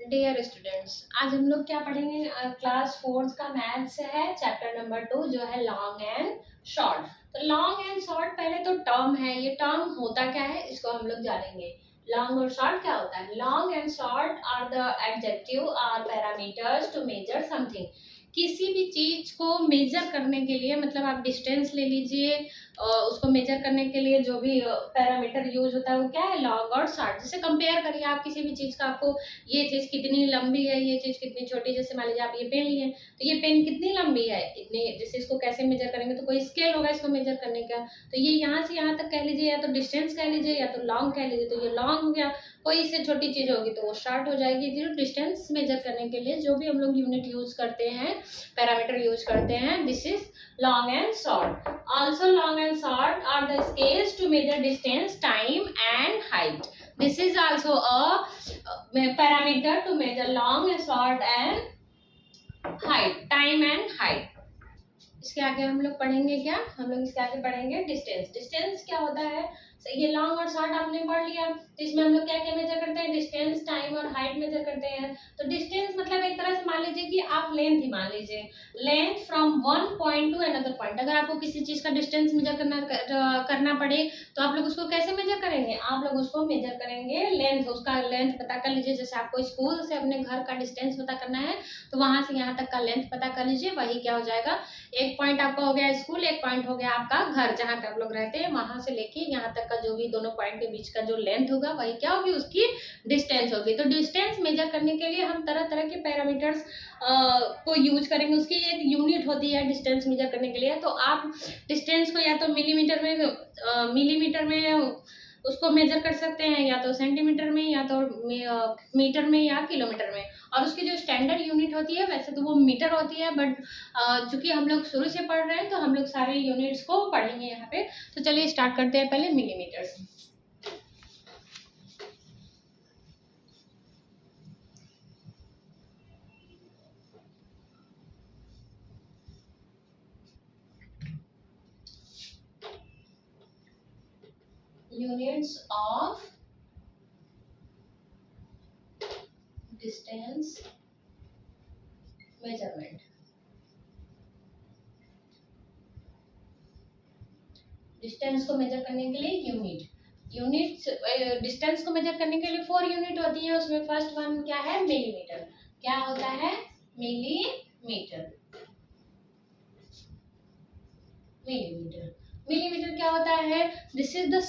Dear students, आज हम लोग क्या पढ़ेंगे? क्लास फोर्थ का मैथ्स है, चैप्टर नंबर 2 जो है लॉन्ग एंड शॉर्ट। तो लॉन्ग एंड शॉर्ट पहले तो टर्म है, ये टर्म होता क्या है इसको हम लोग जानेंगे। लॉन्ग और शॉर्ट क्या होता है? Long and short are the adjective are parameters to measure something. किसी भी चीज को मेजर करने के लिए, मतलब आप डिस्टेंस ले लीजिए, उसको मेजर करने के लिए जो भी पैरामीटर यूज होता है वो क्या है? लॉन्ग और शॉर्ट। जैसे कंपेयर करिए आप किसी भी चीज का, आपको ये चीज कितनी लंबी है, ये चीज कितनी छोटी। जैसे मान लीजिए आप ये पेन लिए, तो ये पेन कितनी लंबी है, इतनी। जैसे इसको कैसे मेजर करेंगे, तो कोई स्केल होगा इसको मेजर करने का। तो ये यहाँ से यहाँ तक कह लीजिए, या तो डिस्टेंस कह लीजिए या तो लॉन्ग कह लीजिए। तो ये लॉन्ग हो गया। कोई इससे छोटी चीज होगी तो वो शॉर्ट हो जाएगी। जो डिस्टेंस मेजर करने के लिए जो भी हम लोग यूनिट यूज करते हैं, पैरामीटर यूज करते हैं, this is long and short. Also long and short are the scales to measure distance, time and height. This is also a parameter to measure long and short and height, time and height. इसके आगे हम लोग पढ़ेंगे क्या? हम लोग इसके आगे पढ़ेंगे डिस्टेंस। डिस्टेंस क्या होता है? ये लॉन्ग और शॉर्ट आपने पढ़ लिया, तो इसमें हम लोग क्या क्या मेजर करते हैं? डिस्टेंस, टाइम और हाइट मेजर करते हैं। तो डिस्टेंस मतलब एक तरह से मान लीजिए कि आप लेंथ ही मान लीजिए, length from one point two another point. अगर आपको किसी चीज का डिस्टेंस मेजर करना पड़े तो आप लोग उसको कैसे मेजर करेंगे? आप लोग उसको मेजर करेंगे लेंथ, उसका लेंथ पता कर लीजिए। जैसे आपको स्कूल से अपने घर का डिस्टेंस पता करना है तो वहां से यहाँ तक का लेंथ पता कर लीजिए। वही क्या हो जाएगा? एक पॉइंट आपका हो गया स्कूल, एक पॉइंट हो गया आपका घर, जहां पे आप लोग रहते हैं। वहां से लेके यहाँ तक का जो भी दोनों पॉइंट के बीच का जो लेंथ होगा वही क्या होगी? उसकी डिस्टेंस होगी। तो डिस्टेंस मेजर करने के लिए हम तरह तरह के पैरामीटर्स को यूज करेंगे। उसकी एक यूनिट होती है डिस्टेंस मेजर करने के लिए। तो आप डिस्टेंस को या तो मिलीमीटर में उसको मेजर कर सकते हैं, या तो सेंटीमीटर में, या तो मीटर में, या किलोमीटर में। और उसकी जो स्टैंडर्ड यूनिट होती है वैसे तो वो मीटर होती है, बट चूंकि हम लोग शुरू से पढ़ रहे हैं तो हम लोग सारे यूनिट्स को पढ़ेंगे यहाँ पे। तो चलिए स्टार्ट करते हैं पहले मिलीमीटर से। Units of distance measurement. Distance को मेजर करने के लिए यूनिट्स डिस्टेंस को मेजर करने के लिए 4 यूनिट होती है। उसमें फर्स्ट वन क्या है? मिलीमीटर। क्या होता है? मिलीमीटर। मिलीमीटर मिलीमीटर क्या होता है? This is the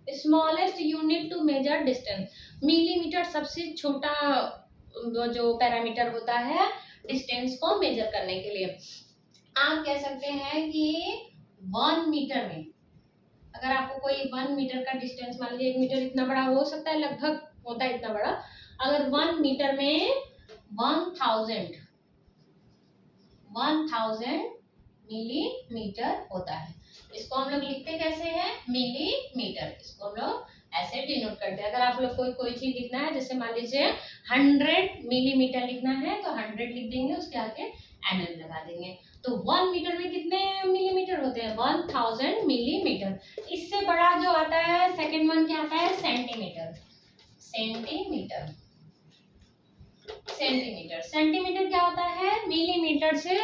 smallest unit to measure distance. Millimetre सबसे छोटा जो पैरामीटर होता है डिस्टेंस को मेजर करने के लिए। आप कह सकते हैं कि 1 मीटर में, अगर आपको कोई 1 मीटर का डिस्टेंस, मान लीजिए 1 मीटर इतना बड़ा हो सकता है, लगभग होता है इतना बड़ा। अगर 1 मीटर में 1000 मिलीमीटर होता है। इसको हम लोग लिखते कैसे हैं? मिलीमीटर। इसको हम लोग ऐसे डिनोट करते हैं। अगर आप लोग कोई चीज लिखना है, जैसे मान लीजिए 100 मिलीमीटर लिखना है तो 100 लिख देंगे, उसके आगे एनएम लगा देंगे। तो 1 मीटर में कितने मिलीमीटर होते हैं? 1000 मिलीमीटर। इससे बड़ा जो आता है सेकेंड वन क्या आता है? सेंटीमीटर। सेंटीमीटर सेंटीमीटर सेंटीमीटर क्या होता है? मिलीमीटर से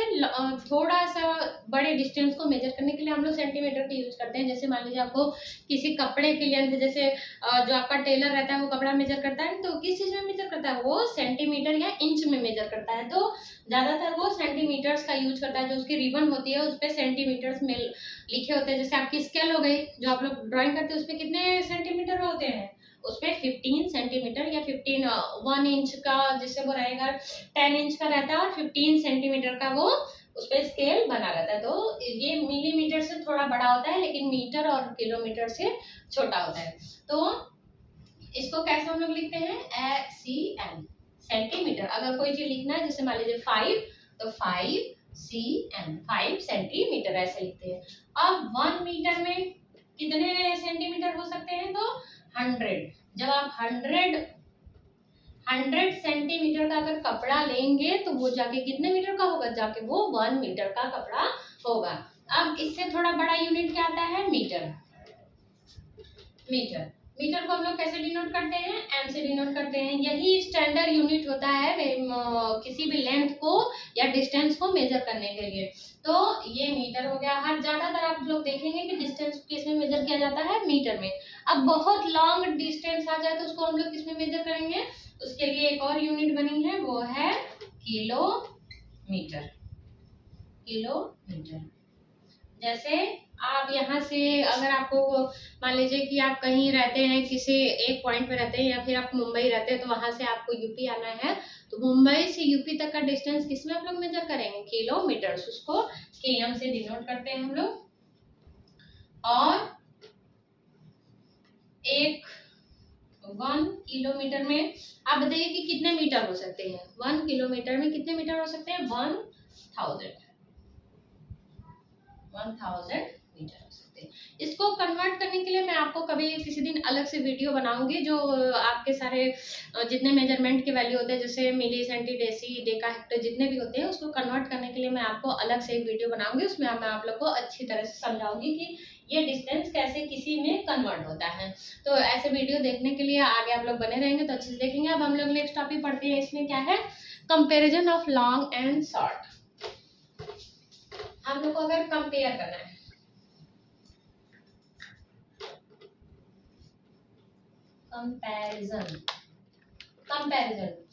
थोड़ा सा बड़े डिस्टेंस को मेजर करने के लिए हम लोग सेंटीमीटर का यूज करते हैं। जैसे मान लीजिए आपको किसी कपड़े की लेंथ, जैसे जो आपका टेलर रहता है वो कपड़ा मेजर करता है, तो किस चीज में मेजर करता है? वो सेंटीमीटर या इंच में मेजर करता है। तो ज्यादातर वो सेंटीमीटर्स का यूज करता है। जो उसकी रिबन होती है उस पर सेंटीमीटर्स में लिखे होते हैं। जैसे आपकी स्केल हो गई, जो आप लोग ड्रॉइंग करते हैं उस पर कितने सेंटीमीटर होते हैं? उसपे 15 सेंटीमीटर या 1 इंच का, जिससे वो रहेगा 10 इंच का रहता है, और 15 सेंटीमीटर का वो उस पर स्केल बना रहता है। तो ये मिलीमीटर से थोड़ा बड़ा होता है, लेकिन मीटर और किलोमीटर से छोटा होता है। तो इसको कैसे हम लोग लिखते हैं? SCM, centimetre. अगर कोई चीज लिखना है, जैसे मान लीजिए 5, तो 5 5 सेंटीमीटर ऐसे लिखते हैं। अब 1 मीटर में कितने सेंटीमीटर हो सकते हैं? तो 100। जब आप 100 सेंटीमीटर का अगर कपड़ा लेंगे तो वो जाके कितने मीटर का होगा? जाके वो 1 मीटर का कपड़ा होगा। अब इससे थोड़ा बड़ा यूनिट क्या आता है? मीटर। मीटर को हम लोग कैसे डिनोट करते हैं, एम से डिनोट करते हैं। यही स्टैंडर्ड यूनिट होता है किसी भी लेंथ को या डिस्टेंस को मेजर करने के लिए। तो ये मीटर हो गया। हर ज्यादातर आप लोग देखेंगे कि डिस्टेंस किस में मेजर किया जाता है, मीटर में। अब बहुत लॉन्ग डिस्टेंस आ जाए तो उसको हम लोग किस में मेजर करेंगे, उसके लिए एक और यूनिट बनी है, वो है किलोमीटर। किलोमीटर। जैसे आप यहाँ से अगर आपको मान लीजिए कि आप कहीं रहते हैं, किसी एक पॉइंट पे रहते हैं, या फिर आप मुंबई रहते हैं, तो वहां से आपको यूपी आना है, तो मुंबई से यूपी तक का डिस्टेंस किस में आप लोग मेजर करेंगे, किलोमीटर्स। उसको केएम से डिनोट करते हैं हम लोग। और एक 1 किलोमीटर में आप बताइए कि कितने मीटर हो सकते हैं। 1 किलोमीटर में कितने मीटर हो सकते हैं, 1000 मीटर हो सकते हैं। इसको कन्वर्ट करने के लिए मैं आपको कभी किसी दिन अलग से वीडियो बनाऊंगी, जो आपके सारे जितने मेजरमेंट के वैल्यू होते हैं, जैसे मिली, सेंटी, डेसी, डेका, हेक्टर, जितने भी होते हैं, उसको कन्वर्ट करने के लिए मैं आपको अलग से एक वीडियो बनाऊंगी। उसमें मैं आप लोग को अच्छी तरह से समझाऊंगी कि ये डिस्टेंस कैसे किसी में कन्वर्ट होता है। तो ऐसे वीडियो देखने के लिए आगे आप लोग बने रहेंगे तो अच्छे से देखेंगे। अब हम लोग नेक्स्ट टॉपिक पढ़ते हैं। इसमें क्या है, comparison of long and short. हम लोग को अगर कंपेयर करना है, कंपैरिजन,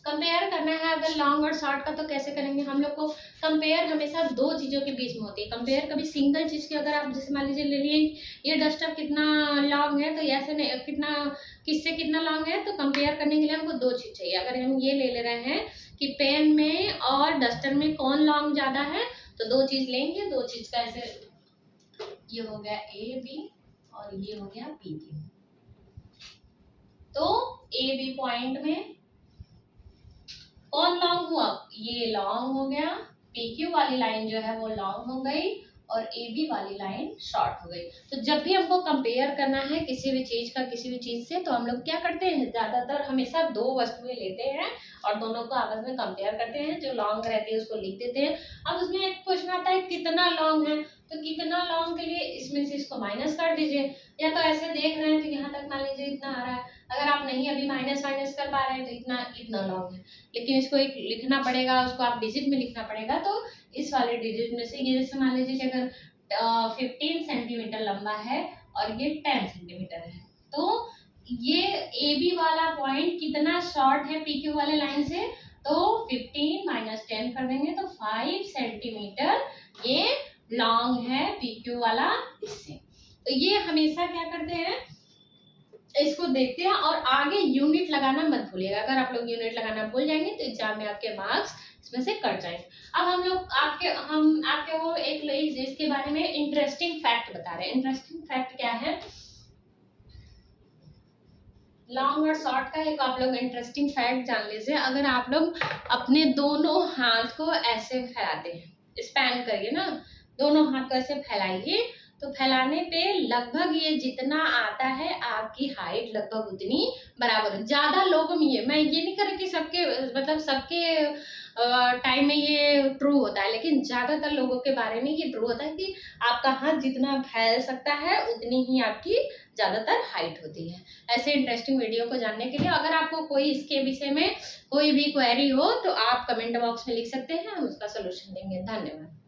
कंपेयर करना है अगर लॉन्ग और शॉर्ट का, तो कैसे करेंगे हम लोग को। कंपेयर हमेशा दो चीजों के बीच में होती है। कंपेयर कभी सिंगल चीज की, अगर आप जैसे मान लीजिए ले लिए ये डस्टर कितना लॉन्ग है, तो ऐसे नहीं, कितना किससे कितना लॉन्ग है, तो कंपेयर करने के लिए हमको दो चीज चाहिए। अगर हम ये ले रहे हैं कि पेन में और डस्टर में कौन लॉन्ग ज्यादा है, तो दो चीज लेंगे। दो चीज का ऐसे, ये हो गया ए बी और ये हो गया पी क्यू। तो ए बी पॉइंट में कौन लॉन्ग हुआ, ये लॉन्ग हो गया, पीक्यू वाली लाइन जो है वो लॉन्ग हो गई, और ए बी वाली लाइन शॉर्ट हो गई। तो जब भी हमको कंपेयर करना है किसी भी चीज का किसी भी चीज से, तो हम लोग क्या करते हैं, ज्यादातर हमेशा दो वस्तुएं लेते हैं और दोनों को आपस में कंपेयर करते हैं। जो लॉन्ग रहती है उसको लिख देते हैं। अब उसमें एक क्वेश्चन आता है कितना लॉन्ग है, तो कितना लॉन्ग के लिए इसमें से इसको माइनस कर दीजिए। या तो ऐसे देख रहे हैं तो यहाँ तक मान लीजिए इतना आ रहा है, अगर आप नहीं अभी माइनस कर पा रहे हैं तो इतना इतना लॉन्ग है, लेकिन इसको एक लिखना पड़ेगा, उसको आप डिजिट में लिखना पड़ेगा। तो इस वाले डिजिट में से ये, जैसे मान लीजिए कि अगर 15 सेंटीमीटर लंबा है और ये 10 सेंटीमीटर है, तो ये ए बी वाला पॉइंट कितना शॉर्ट है पी क्यू वाले लाइन से, तो 15 माइनस 10 कर देंगे तो 5 सेंटीमीटर ये लॉन्ग है पी क्यू वाला इससे। तो ये हमेशा क्या करते हैं, इसको देखते हैं। और आगे यूनिट लगाना मत भूलिएगा। अगर आप लोग यूनिट लगाना भूल जाएंगे तो एग्जाम में आपके मार्क्स इसमें से कट जाएंगे। अब हम आपके वो एक इसके बारे में इंटरेस्टिंग फैक्ट बता रहे हैं। इंटरेस्टिंग फैक्ट क्या है, लॉन्ग और शॉर्ट का एक आप लोग इंटरेस्टिंग फैक्ट जान लीजिए। अगर आप लोग अपने दोनों हाथ को ऐसे फैलाते हैं, स्पैन करिए ना, दोनों हाथ को ऐसे फैलाइए, तो फैलाने पे लगभग ये जितना आता है आपकी हाइट लगभग उतनी बराबर है। ज्यादा लोगों में मैं ये नहीं कर रही कि सबके मतलब सबके टाइम में ये ट्रू होता है, लेकिन ज्यादातर लोगों के बारे में ये ट्रू होता है कि आपका हाथ जितना फैल सकता है उतनी ही आपकी ज्यादातर हाइट होती है। ऐसे इंटरेस्टिंग वीडियो को जानने के लिए अगर आपको कोई इसके विषय में कोई भी क्वेरी हो तो आप कमेंट बॉक्स में लिख सकते हैं, हम उसका सोल्यूशन देंगे। धन्यवाद।